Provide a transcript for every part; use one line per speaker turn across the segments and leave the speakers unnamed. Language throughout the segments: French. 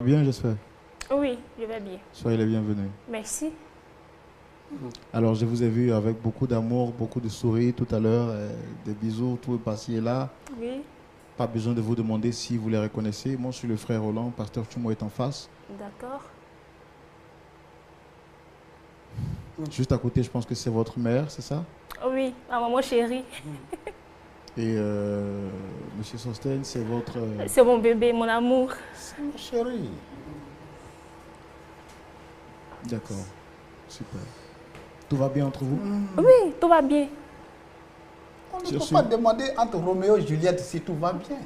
Bien, j'espère.
Oui, je vais bien.
Soyez les bienvenus.
Merci.
Alors, je vous ai vu avec beaucoup d'amour, beaucoup de sourires tout à l'heure, des bisous, tout est passé et là.
Oui,
Pas besoin de vous demander si vous les reconnaissez. Moi, je suis le frère Roland, pasteur Chumo est en face.
d'accord.
Juste à côté, je pense que c'est votre mère, c'est ça?
Oui, ma maman chérie.
Et Monsieur Sosten, c'est votre...
C'est mon bébé, mon amour.
C'est ma chérie.
D'accord, super. Tout va bien entre vous?
Oui, tout va bien.
On ne
Bien
peut
sûr.
pas demander entre Roméo et Juliette si tout va bien.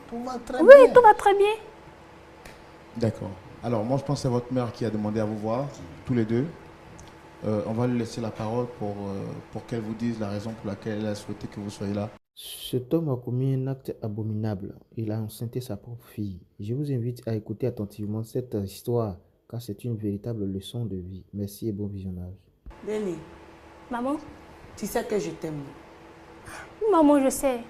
Tout va très
Oui,
bien.
tout va très bien.
D'accord. Alors, moi, je pense que c'est votre mère qui a demandé à vous voir, tous les deux. On va lui laisser la parole pour qu'elle vous dise la raison pour laquelle elle a souhaité que vous soyez là.
Cet homme a commis un acte abominable. Il a enceinté sa propre fille. Je vous invite à écouter attentivement cette histoire, car c'est une véritable leçon de vie. Merci et bon visionnage.
Béni,
Maman?
tu sais que je t'aime.
Maman, je sais.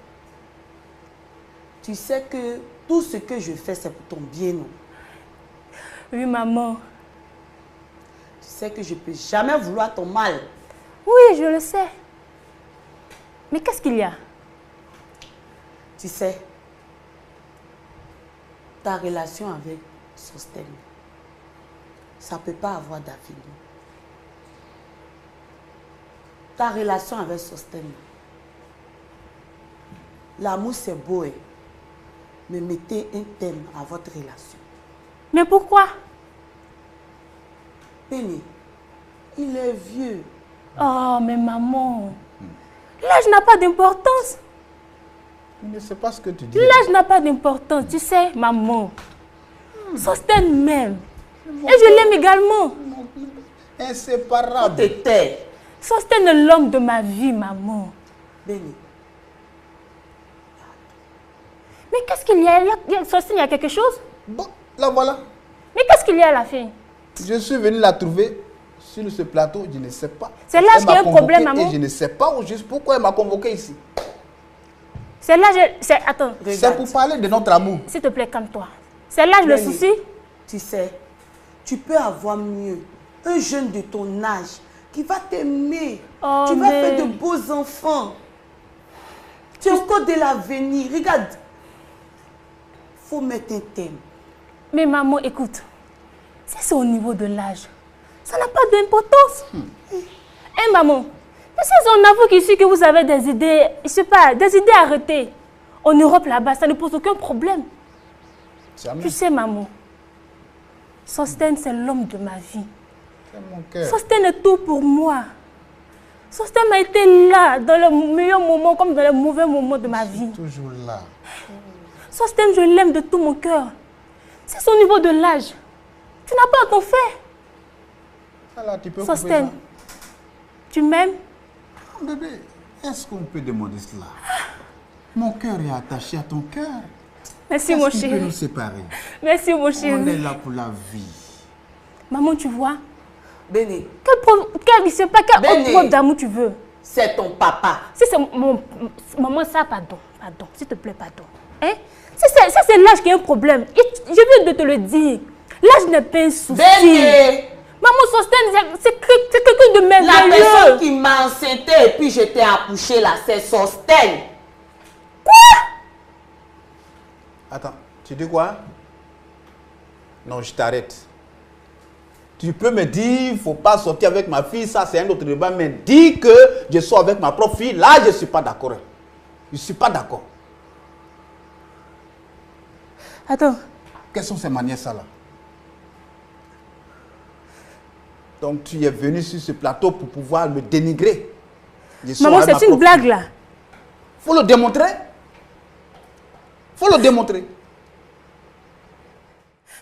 Tu sais que tout ce que je fais, c'est pour ton bien, non?
Oui, maman.
Tu sais que je ne peux jamais vouloir ton mal.
Oui, je le sais. Mais qu'est-ce qu'il y a?
Tu sais, ta relation avec Sosten, ça ne peut pas avoir d'avenir. Ta relation avec Sosten, l'amour c'est beau, hein, mais mettez un terme à votre relation.
Mais pourquoi?
Béni, il est vieux.
Oh, mais maman. L'âge n'a pas d'importance.
Il ne sait pas ce que tu dis.
L'âge n'a pas d'importance, tu sais, maman. Sosten même. Et je l'aime également.
Inséparable.
T'étais.
Sosten est l'homme de ma vie, maman.
Béni,
Mais qu'est-ce qu'il y a? Sosten, il y a quelque chose?
Bon, la voilà.
Mais qu'est-ce qu'il y a à la fin?
Je suis venu la trouver sur ce plateau, je ne sais pas.
C'est là
Elle
qu'il y a
m'a
un problème,
convoqué
maman.
et je ne sais pas ou juste pourquoi elle m'a convoqué ici.
C'est là, attends,
C'est pour parler de notre amour.
s'il te plaît, calme-toi. C'est là le
Béni,
souci?
tu sais, tu peux avoir mieux. Un jeune de ton âge qui va t'aimer.
Oh,
tu vas
mais-
faire de beaux enfants. Tu as encore de l'avenir. Regarde. Faut mettre un thème.
Mais maman, écoute. Si c'est au niveau de l'âge, ça n'a pas d'importance. Eh maman, mais si on avoue qu'ici que vous avez des idées, je sais pas, des idées arrêtées, en Europe là-bas, ça ne pose aucun problème.
Jamais.
Tu sais, maman, Sosten, c'est l'homme de ma vie.
C'est mon cœur.
Sosten est tout pour moi. Sosten m'a été là dans le meilleur moment comme dans les mauvais moments de ma vie.
Toujours là.
Sosten, je l'aime de tout mon cœur. C'est son niveau de l'âge. Tu n'as pas à t'en faire.
Alors, tu peux couper
Sosten,
ça.
tu m'aimes?
Bébé, est-ce qu'on peut demander cela? Mon cœur est attaché à ton cœur.
Merci mon
Qu'est-ce qui peut
chéri.
nous séparer?
Merci mon
On est
chéri.
là pour la vie.
Maman, tu vois,
Béni,
je sais pas quelle autre
Béné.
preuve d'amour tu veux.
c'est ton papa.
Si c'est mon... Maman, ça, pardon. Pardon, s'il te plaît, pardon. Hein? Si c'est l'âge qui est un problème, je viens de te le dire. L'âge n'est pas un souci.
Béni,
Maman, Sosten, c'est quelqu'un de
la personne
merveilleux.
qui m'a enceinté et puis je t'ai accouché là, c'est Sosten.
Attends, tu dis quoi? Non, je t'arrête. Tu peux me dire, il ne faut pas sortir avec ma fille, ça c'est un autre débat, mais dis que je sors avec ma propre fille, là je ne suis pas d'accord. Je ne suis pas d'accord.
Attends,
Quelles sont ces manières ça là? Donc tu es venu sur ce plateau pour pouvoir me dénigrer. Je sors
maman,
avec ma
c'est une
propre
blague
fille.
là.
Faut le démontrer. Faut le démontrer.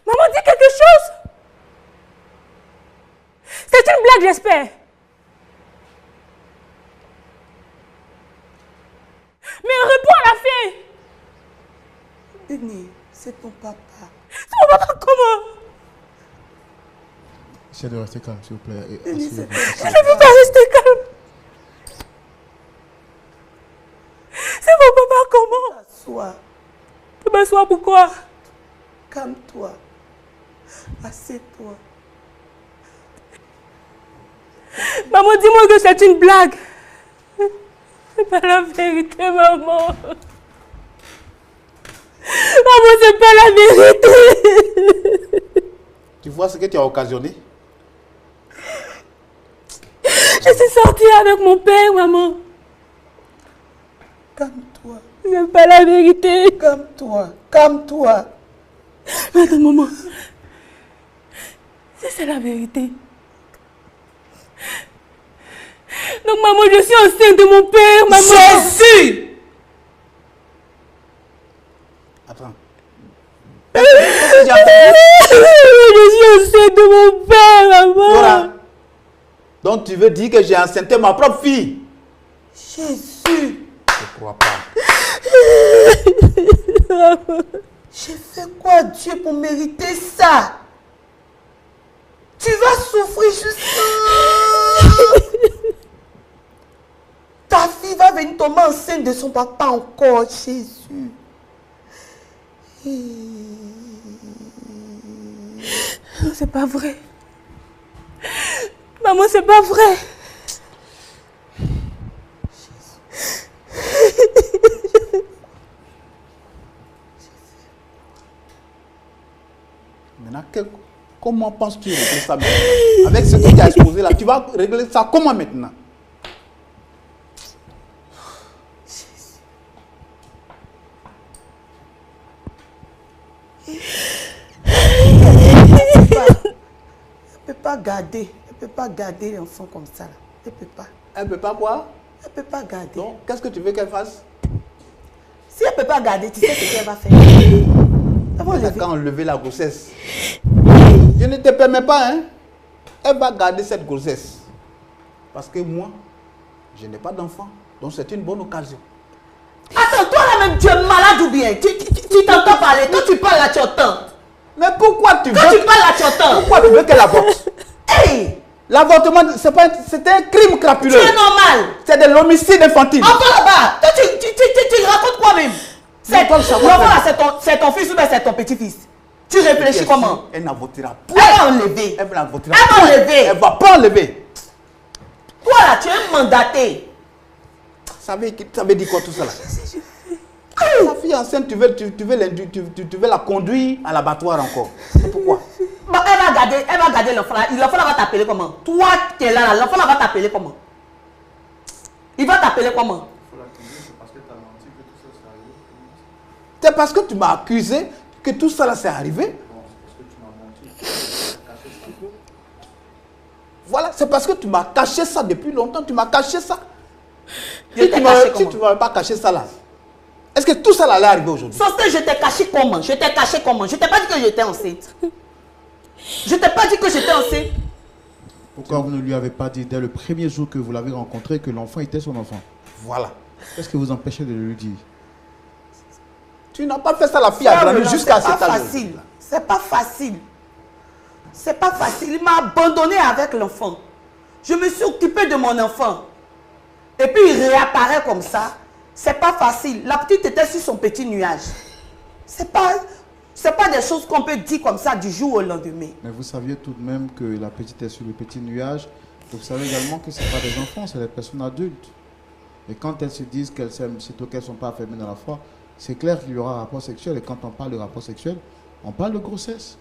Maman, dis quelque chose. C'est une blague, j'espère. Mais réponds à la fin.
Béni, c'est ton papa.
C'est mon papa comment?
Essayez de rester calme, s'il vous plaît. Et
Béni,
asseyez-vous,
c'est
Je ne peux pas rester calme. C'est mon papa comment?
Assois.
Tu m'assois pourquoi?
Calme-toi. Calme-toi. Assieds-toi.
Maman, dis-moi que c'est une blague. C'est pas la vérité, maman. Maman, c'est pas la vérité.
Tu vois ce que tu as occasionné?
Je suis sortie avec mon père, maman.
Calme-toi.
C'est pas la vérité.
Calme-toi. Calme-toi.
Attends, maman. C'est la vérité. Donc, maman, je suis enceinte de mon père, maman.
Jésus!
Attends.
Je suis enceinte de mon père, maman.
Flora, donc tu veux dire que j'ai enceinté ma propre fille?
Jésus!
Je crois pas.
J'ai fait quoi, Dieu, pour mériter ça? Tu vas souffrir jusqu'à... Ta fille va venir tomber enceinte de son papa encore, Jésus.
Non, c'est pas vrai. Maman, c'est pas vrai.
Maintenant, comment penses-tu régler ça maintenant? Avec ce que tu as exposé là, tu vas régler ça comment maintenant?
Elle peut pas garder l'enfant comme ça. Là. Elle peut pas.
Elle peut pas quoi?
Elle peut pas garder.
Donc, qu'est-ce que tu veux qu'elle fasse?
Si elle peut pas garder, tu sais ce qu'elle va faire. Elle va
Elle a
enlever.
qu'à enlever la grossesse. Je ne te permets pas, hein? Elle va garder cette grossesse. Parce que moi, je n'ai pas d'enfant. Donc c'est une bonne occasion.
Attends, toi là même, tu es malade ou bien? Tu t'entends parler. Quand tu parles là, tu entends.
Mais pourquoi tu
Quand
veux...
tu parles là, tu entends.
Pourquoi tu veux qu'elle avorte?
Hey!
L'avortement, c'est un crime
Tu
crapuleux.
es normal.
C'est de l'homicide infantile.
Entends là-bas. Toi, tu racontes quoi même?
Mais toi, le savoir
L'enfant là, c'est ton fils ou bien c'est ton petit-fils? Tu réfléchis comment?
Elle n'avortira
Elle
pas.
va enlever.
Elle n'avortira
Elle va enlever.
Elle va pas enlever.
Toi là, tu es mandaté.
Ça veut dire quoi tout ça là? Ta fille enceinte, tu veux la conduire à l'abattoir encore. C'est pourquoi?
Bon, elle va garder l'enfant là. L'enfant là va t'appeler comment? Toi qui es là, l'enfant là va t'appeler comment? Il va t'appeler comment?
C'est parce que tu m'as accusé que tout ça là s'est arrivé. Voilà, c'est parce que tu m'as caché ça depuis longtemps. Tu m'as caché ça. Si tu ne m'avais pas caché ça là, est-ce que tout ça là allait arriver aujourd'hui?
Sauf que je t'ai caché comment? Je t'ai caché comment? Je t'ai pas dit que j'étais enceinte. Je t'ai pas dit que j'étais enceinte.
Pourquoi vous ne lui avez pas dit dès le premier jour que vous l'avez rencontré que l'enfant était son enfant?
Voilà.
Qu'est-ce que vous empêchez de le dire?
Tu n'as pas fait ça, la fille a grandi jusqu'à cet âge.
C'est pas facile. C'est pas facile. Il m'a abandonné avec l'enfant. Je me suis occupée de mon enfant. Et puis il réapparaît comme ça. C'est pas facile. La petite était sur son petit nuage. C'est pas des choses qu'on peut dire comme ça du jour au lendemain.
Mais vous saviez tout de même que la petite est sur le petit nuage. Vous savez également que ce n'est pas des enfants, c'est des personnes adultes. Et quand elles se disent qu'elles s'aiment, sitôt qu'elles ne sont pas affermies dans la foi, c'est clair qu'il y aura un rapport sexuel. Et quand on parle de rapport sexuel, on parle de grossesse.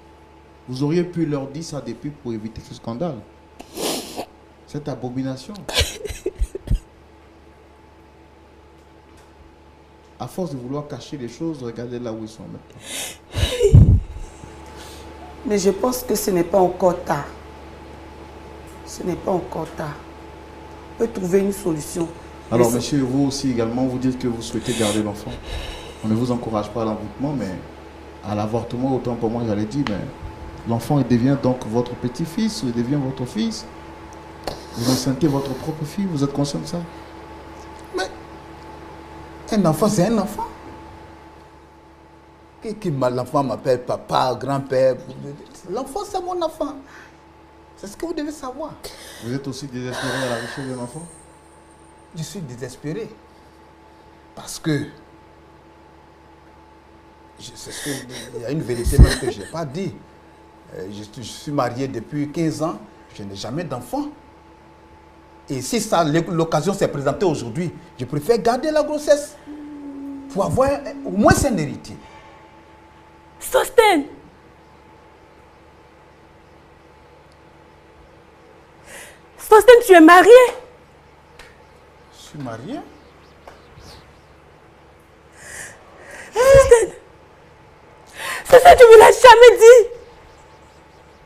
Vous auriez pu leur dire ça depuis pour éviter ce scandale. Cette abomination. À force de vouloir cacher les choses, regardez là où ils sont maintenant.
Mais je pense que ce n'est pas encore tard. Ce n'est pas encore tard. On peut trouver une solution.
Alors, monsieur, vous aussi également, vous dites que vous souhaitez garder l'enfant. On ne vous encourage pas à l'envoûtement, mais à l'avortement, autant pour moi, j'allais dire, mais l'enfant, il devient donc votre petit-fils, il devient votre fils. Vous enceintez votre propre fille, vous êtes conscient de ça?
Mais un enfant, c'est un enfant. L'enfant m'appelle papa, grand-père. L'enfant, c'est mon enfant. C'est ce que vous devez savoir.
Vous êtes aussi désespéré à la recherche d'un enfant?
Je suis désespéré. Parce que Il y a une vérité même que je n'ai pas dit. Je suis marié depuis 15 ans, je n'ai jamais d'enfant. Et si l'occasion s'est présentée aujourd'hui, je préfère garder la grossesse pour avoir au moins un héritier.
Sostène. Sostène, tu es marié?
Je suis marié.
Sostène, tu ne me l'as jamais dit.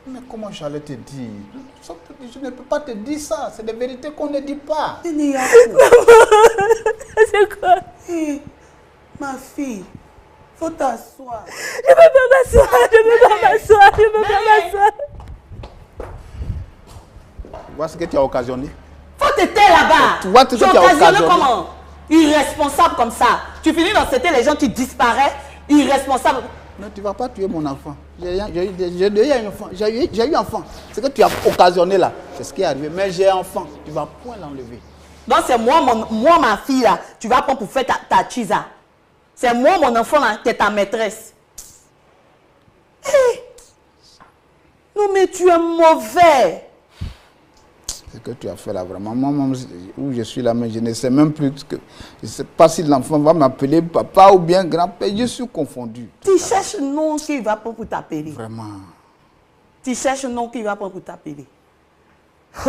Mais comment j'allais te dire? Je ne peux pas te dire ça. C'est des vérités qu'on ne dit pas.
Maman, c'est quoi?
Hey, ma fille, faut t'asseoir.
Je ne peux pas m'asseoir, je ne peux pas m'asseoir, je ne peux pas m'asseoir.
Tu vois ce que tu as occasionné?
Faut te taire là-bas.
Tu vois ce que tu as occasionné?
Comment? Irresponsable comme ça. Tu finis dans cette les gens qui disparaissent. Irresponsable.
Non, tu ne vas pas tuer mon enfant. J'ai eu un enfant. J'ai eu un enfant. Ce que tu as occasionné là, c'est ce qui est arrivé. Mais j'ai un enfant. Tu ne vas point l'enlever.
Donc c'est moi, ma fille là. Tu vas prendre pour faire ta chisa. C'est moi, mon enfant là, qui est ta maîtresse. Hey. Non mais tu es mauvais.
Ce que tu as fait là, vraiment, moi, où je suis là, mais je ne sais même plus que... Je ne sais pas si l'enfant va m'appeler papa ou bien grand-père, je suis confondu.
Tu cherches un nom qui va prendre pour t'appeler.
Vraiment.
Tu cherches un nom qui va prendre pour t'appeler.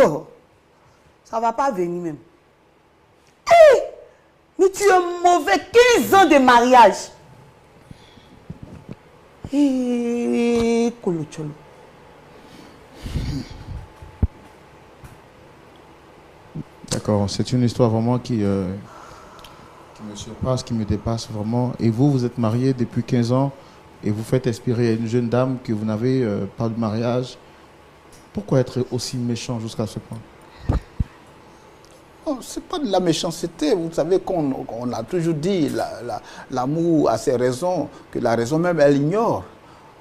Oh, ça ne va pas venir même. Hey, mais tu es mauvais, 15 ans de mariage. Hé, Kolocholo.
D'accord, c'est une histoire vraiment qui me surpasse, qui me dépasse vraiment. Et vous, vous êtes marié depuis 15 ans et vous faites inspirer une jeune dame que vous n'avez pas de mariage. Pourquoi être aussi méchant jusqu'à ce point?
Oh, ce n'est pas de la méchanceté. Vous savez qu'on a toujours dit l'amour a ses raisons, que la raison même, elle ignore.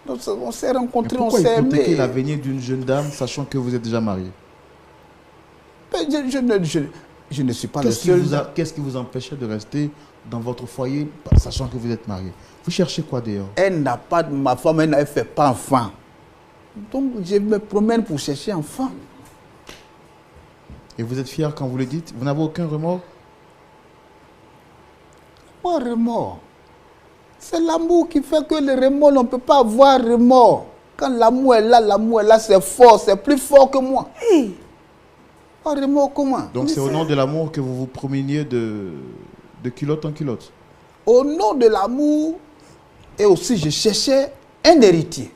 Donc, on s'est rencontrés, on s'est aimé.
Pourquoi hypothéquer l'avenir d'une jeune dame, sachant que vous êtes déjà marié?
Je ne suis pas le seul.
Qu'est-ce qui vous empêchait de rester dans votre foyer, sachant que vous êtes marié? Vous cherchez quoi d'ailleurs?
Elle n'a pas, ma femme, elle ne fait pas enfant. Donc, je me promène pour chercher enfant.
Et vous êtes fier quand vous le dites? Vous n'avez aucun remords?
Pas remords. C'est l'amour qui fait que le remords, on ne peut pas avoir remords. Quand l'amour est là, c'est fort, c'est plus fort que moi. Hey. Pas remords comment?
Donc c'est au nom de l'amour que vous vous promeniez de culotte en culotte?
Au nom de l'amour, et aussi je cherchais un héritier.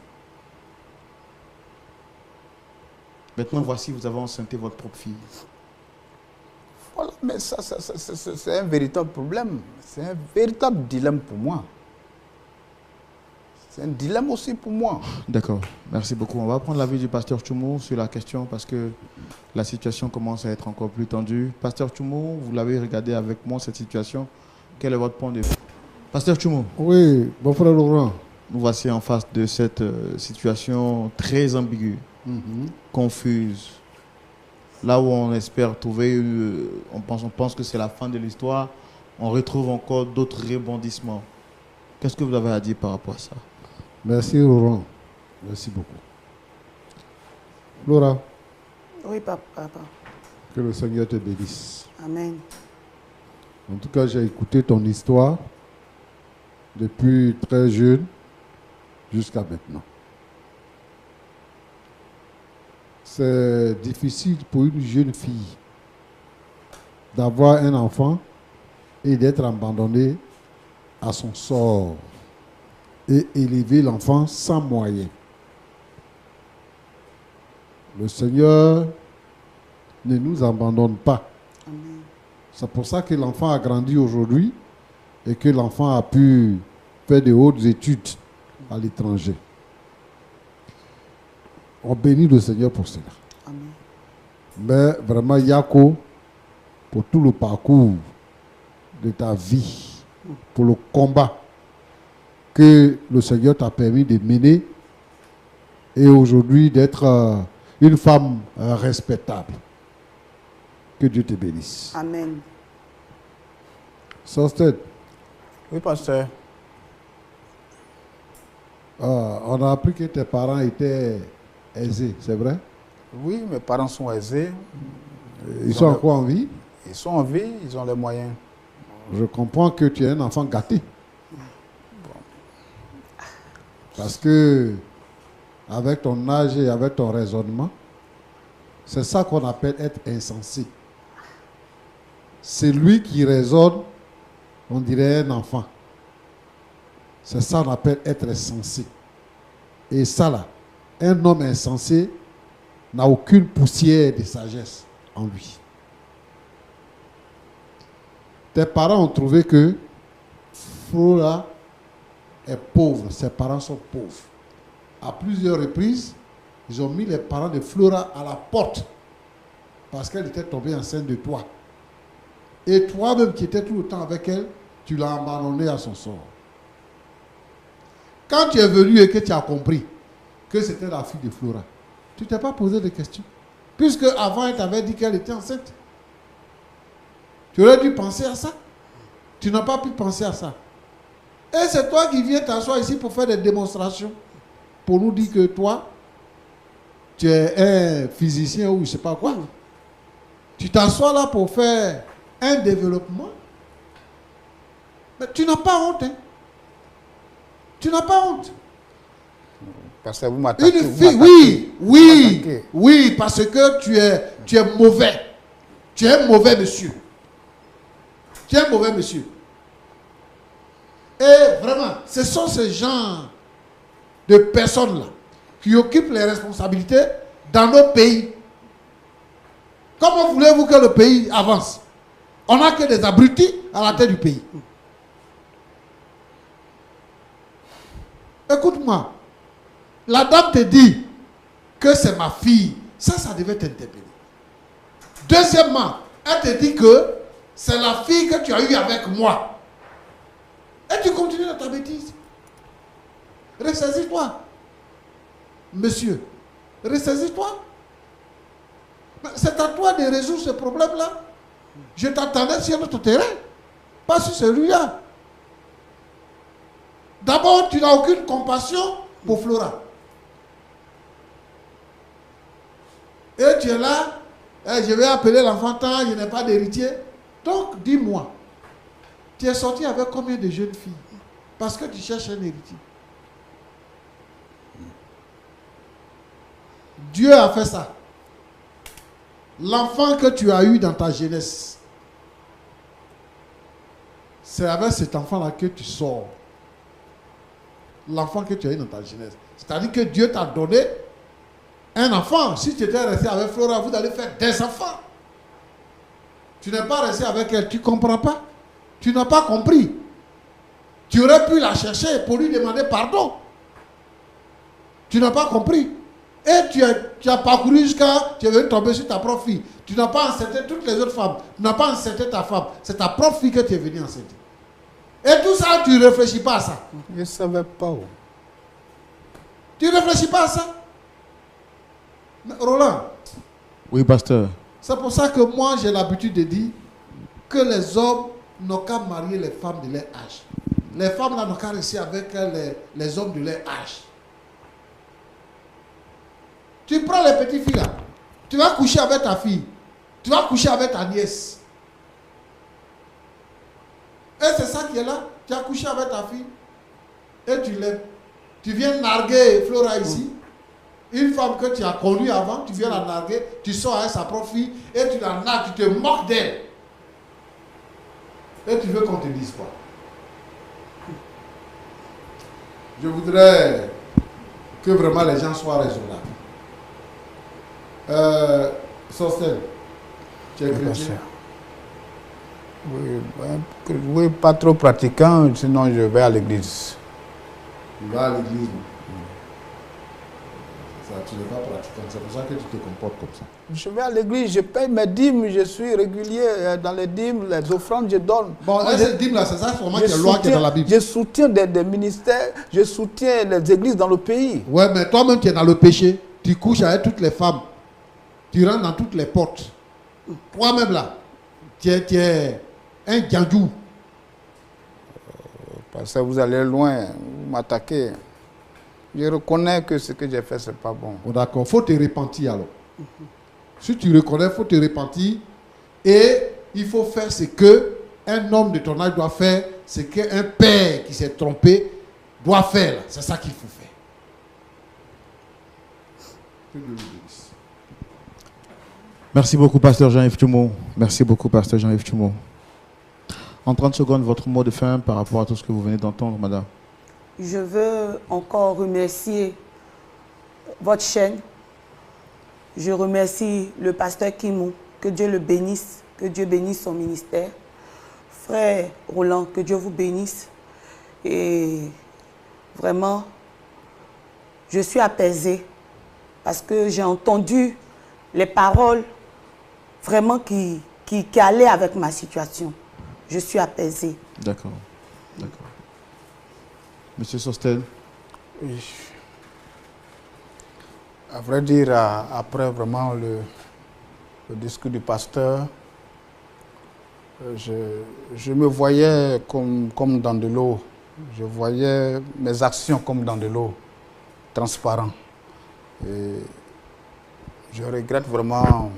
Maintenant, voici, vous avez enceinté votre propre fille.
Voilà, mais ça c'est un véritable problème. C'est un véritable dilemme pour moi. C'est un dilemme aussi pour moi.
D'accord, merci beaucoup. On va prendre l'avis du pasteur Tchoumou sur la question parce que la situation commence à être encore plus tendue. Pasteur Tchoumou, vous l'avez regardé avec moi cette situation. Quel est votre point de vue? Pasteur Tchoumou.
Oui, mon frère Laurent.
Nous voici en face de cette situation très ambiguë, confuse. Là où on espère trouver, on pense que c'est la fin de l'histoire, on retrouve encore d'autres rebondissements. Qu'est-ce que vous avez à dire par rapport à ça?
Merci Laurent. Merci beaucoup. Laura.
Oui, papa.
Que le Seigneur te bénisse.
Amen.
En tout cas, j'ai écouté ton histoire depuis très jeune jusqu'à maintenant. C'est difficile pour une jeune fille d'avoir un enfant et d'être abandonnée à son sort et élever l'enfant sans moyens. Le Seigneur ne nous abandonne pas.
Amen.
C'est pour ça que l'enfant a grandi aujourd'hui et que l'enfant a pu faire de hautes études à l'étranger. On bénit le Seigneur pour cela.
Amen.
Mais vraiment, Yako, pour tout le parcours de ta vie, pour le combat que le Seigneur t'a permis de mener et aujourd'hui d'être une femme respectable. Que Dieu te bénisse.
Amen.
Sosted.
Oui, pasteur.
On a appris que tes parents étaient aisés, c'est vrai?
Oui, mes parents sont aisés.
Ils sont encore en vie?
Ils sont en vie, ils ont les moyens.
Je comprends que tu es un enfant gâté. Parce que, avec ton âge et avec ton raisonnement, c'est ça qu'on appelle être insensé. C'est lui qui raisonne, on dirait un enfant. C'est ça qu'on appelle être insensé. Et ça là, un homme insensé n'a aucune poussière de sagesse en lui. Tes parents ont trouvé que Flora est pauvre, ses parents sont pauvres. À plusieurs reprises, ils ont mis les parents de Flora à la porte parce qu'elle était tombée enceinte de toi. Et toi-même qui étais tout le temps avec elle, tu l'as abandonnée à son sort. Quand tu es venu et que tu as compris que c'était la fille de Flora, tu ne t'es pas posé de questions. Puisque avant, elle t'avait dit qu'elle était enceinte. Tu aurais dû penser à ça. Tu n'as pas pu penser à ça. Et c'est toi qui viens t'asseoir ici pour faire des démonstrations. Pour nous dire que toi, tu es un physicien ou je ne sais pas quoi. Tu t'assois là pour faire un développement. Mais tu n'as pas honte. Hein? Tu n'as pas honte.
Parce que vous m'attaquez.
Une fille, oui, parce que tu es mauvais. Tu es un mauvais monsieur. Tu es un mauvais monsieur. Et vraiment, ce sont ces gens de personnes-là qui occupent les responsabilités dans nos pays. Comment voulez-vous que le pays avance? On n'a que des abrutis à la tête du pays. Écoute-moi. La dame te dit que c'est ma fille. Ça devait t'interpeller. Deuxièmement, elle te dit que c'est la fille que tu as eue avec moi. Et tu continues dans ta bêtise. Ressaisis-toi. Monsieur, ressaisis-toi. C'est à toi de résoudre ce problème-là. Je t'attendais sur notre terrain, pas sur celui-là. D'abord, tu n'as aucune compassion pour Flora. Et tu es là, je vais appeler l'enfant tant, je n'ai pas d'héritier. Donc, dis-moi, tu es sorti avec combien de jeunes filles? Parce que tu cherches un héritier. Dieu a fait ça. L'enfant que tu as eu dans ta jeunesse, c'est avec cet enfant-là que tu sors. L'enfant que tu as eu dans ta jeunesse. C'est-à-dire que Dieu t'a donné un enfant. Si tu étais resté avec Flora, vous allez faire des enfants. Tu n'es pas resté avec elle, tu ne comprends pas. Tu n'as pas compris. Tu aurais pu la chercher pour lui demander pardon. Tu n'as pas compris. Et tu as parcouru jusqu'à... Tu es venu tomber sur ta propre fille. Tu n'as pas enceinté toutes les autres femmes. Tu n'as pas enceinté ta femme. C'est ta propre fille que tu es venu enceinter. Et tout ça, tu ne réfléchis pas à ça.
Je ne savais pas.
Tu ne réfléchis pas à ça. Mais Roland.
Oui, pasteur.
C'est pour ça que moi, j'ai l'habitude de dire que les hommes n'ont qu'à marier les femmes de leur âge. Les femmes là n'ont qu'à rester avec les hommes de leur âge. Tu prends les petites filles là, tu vas coucher avec ta fille, tu vas coucher avec ta nièce. Et c'est ça qui est là, tu as couché avec ta fille et tu l'aimes. Tu viens narguer Flora ici, une femme que tu as connue avant, tu viens la narguer, tu sors avec sa propre fille et tu la nargues, tu te moques d'elle. Et tu veux qu'on te dise quoi? Je voudrais que vraiment les gens soient raisonnables. Sorcel, tu es chrétien?
Oui, pas trop pratiquant, sinon je vais à l'église.
Tu vas à l'église. Ça, tu n'es pas pratiquant, c'est pour ça que tu te comportes comme ça.
Je vais à l'église, je paye mes dîmes, je suis régulier dans les dîmes, les offrandes, je donne.
Bon, ces dîmes là, c'est ça, c'est vraiment la loi qui est dans la Bible.
Je soutiens des ministères, je soutiens les églises dans le pays.
Ouais, mais toi-même, tu es dans le péché. Tu couches avec toutes les femmes. Tu rentres dans toutes les portes. Toi-même là, tu es un gandjou.
Parce que vous allez loin, vous m'attaquez. Je reconnais que ce que j'ai fait, ce n'est pas bon.
Oh, d'accord, il faut te repentir alors. Si tu reconnais, il faut te repentir. Et il faut faire ce que un homme de ton âge doit faire, ce qu'un père qui s'est trompé doit faire. C'est ça qu'il faut faire. Que Dieu nous bénisse.
Merci beaucoup, pasteur Jean-Yves Thumo. Merci beaucoup, pasteur Jean-Yves Thumo. En 30 secondes, votre mot de fin par rapport à tout ce que vous venez d'entendre, madame.
Je veux encore remercier votre chaîne. Je remercie le pasteur Kimou. Que Dieu le bénisse. Que Dieu bénisse son ministère. Frère Roland, que Dieu vous bénisse. Et vraiment, je suis apaisée parce que j'ai entendu les paroles vraiment qui allaient avec ma situation. Je suis apaisée.
D'accord. D'accord. Monsieur Sostel.
Oui. À vrai dire, après vraiment le discours du pasteur, je me voyais comme dans de l'eau. Je voyais mes actions comme dans de l'eau, transparent. Et je regrette vraiment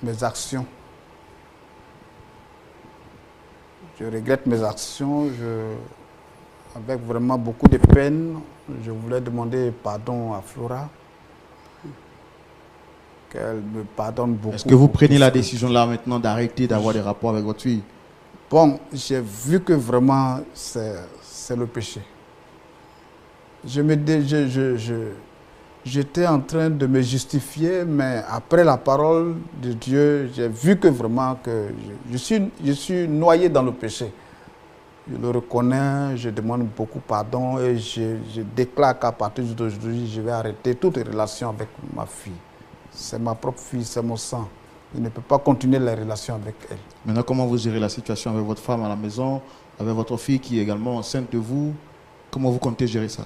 mes actions. Je regrette mes actions. Avec vraiment beaucoup de peine, je voulais demander pardon à Flora. Qu'elle me pardonne beaucoup.
Est-ce que vous prenez la décision là maintenant d'arrêter d'avoir des rapports avec votre fille?
Bon, j'ai vu que vraiment c'est le péché. J'étais en train de me justifier, mais après la parole de Dieu, j'ai vu que vraiment que je suis noyé dans le péché. Je le reconnais, je demande beaucoup pardon et je déclare qu'à partir d'aujourd'hui, je vais arrêter toute relation avec ma fille. C'est ma propre fille, c'est mon sang. Je ne peux pas continuer les relations avec elle.
Maintenant, comment vous gérez la situation avec votre femme à la maison, avec votre fille qui est également enceinte de vous? Comment vous comptez gérer ça?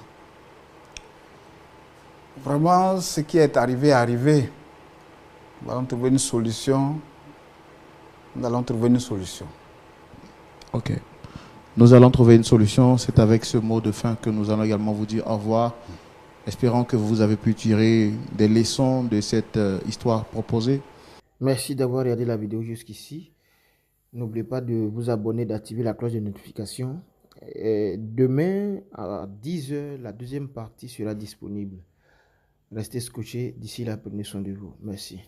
Vraiment, ce qui est arrivé est arrivé. Nous allons trouver une solution. Nous allons trouver une solution.
Ok. Nous allons trouver une solution. C'est avec ce mot de fin que nous allons également vous dire au revoir. Espérons que vous avez pu tirer des leçons de cette histoire proposée.
Merci d'avoir regardé la vidéo jusqu'ici. N'oubliez pas de vous abonner, d'activer la cloche de notification. Et demain, à 10 h, la deuxième partie sera disponible. Restez scotchés. D'ici là, prenez soin de vous. Merci.